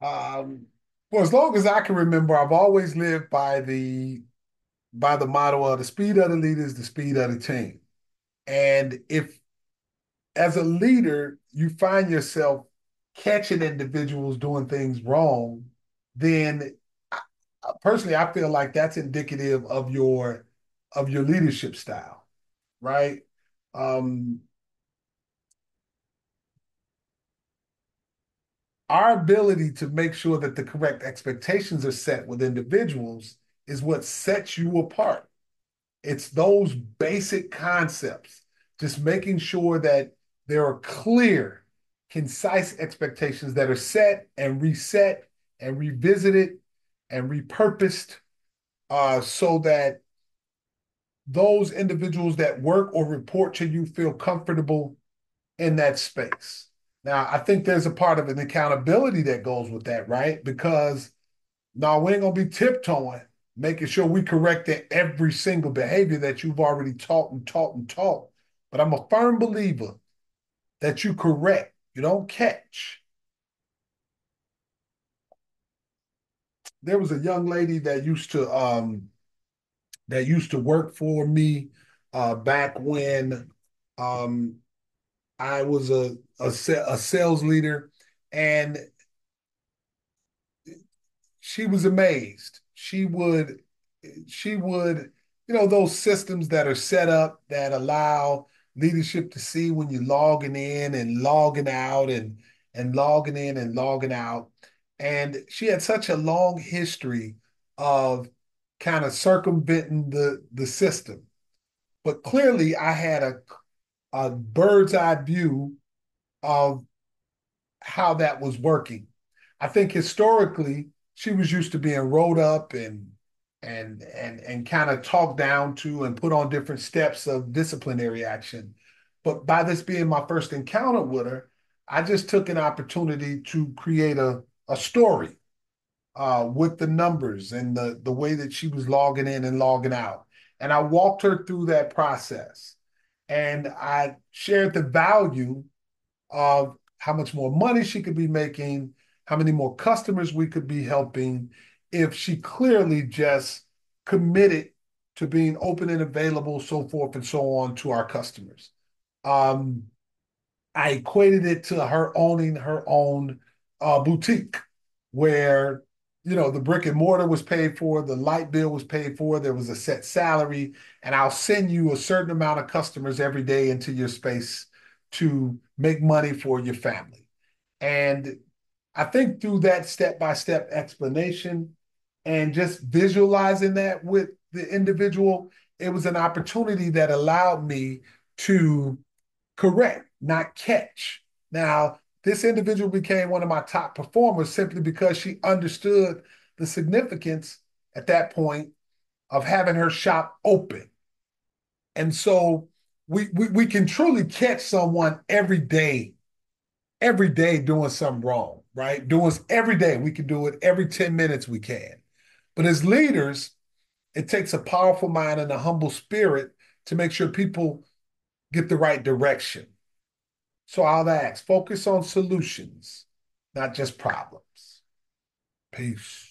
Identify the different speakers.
Speaker 1: Um, for as long as I can remember, I've always lived by the motto of the speed of the leader is the speed of the team. And if as a leader you find yourself catching individuals doing things wrong, then personally I feel like that's indicative of your leadership style, right? Um, our ability to make sure that the correct expectations are set with individuals is what sets you apart. It's those basic concepts, just making sure that there are clear, concise expectations that are set and reset and revisited and repurposed so that those individuals that work or report to you feel comfortable in that space. Now, I think there's a part of an accountability that goes with that, right? Because no, we ain't gonna be tiptoeing, making sure we correct every single behavior that you've already taught and taught and taught. But I'm a firm believer that you correct, you don't catch. There was a young lady that used to work for me back when um, I was a sales leader, and she was amazed. She would, those systems that are set up that allow leadership to see when you're logging in and logging out and logging in and logging out. And she had such a long history of kind of circumventing the system. But clearly I had a bird's eye view of how that was working. I think historically she was used to being rolled up and kind of talked down to and put on different steps of disciplinary action. But by this being my first encounter with her, I just took an opportunity to create a story with the numbers and the way that she was logging in and logging out. And I walked her through that process. And I shared the value of how much more money she could be making, how many more customers we could be helping if she clearly just committed to being open and available, so forth and so on to our customers. Um, I equated it to her owning her own boutique where, the brick and mortar was paid for, the light bill was paid for, there was a set salary, and I'll send you a certain amount of customers every day into your space to make money for your family. And I think through that step-by-step explanation and just visualizing that with the individual, it was an opportunity that allowed me to correct, not catch. Now, this individual became one of my top performers simply because she understood the significance at that point of having her shop open. And so we can truly catch someone every day doing something wrong, right? Doing every day. We can do it every 10 minutes we can. But as leaders, it takes a powerful mind and a humble spirit to make sure people get the right direction. So I'll ask, focus on solutions, not just problems. Peace.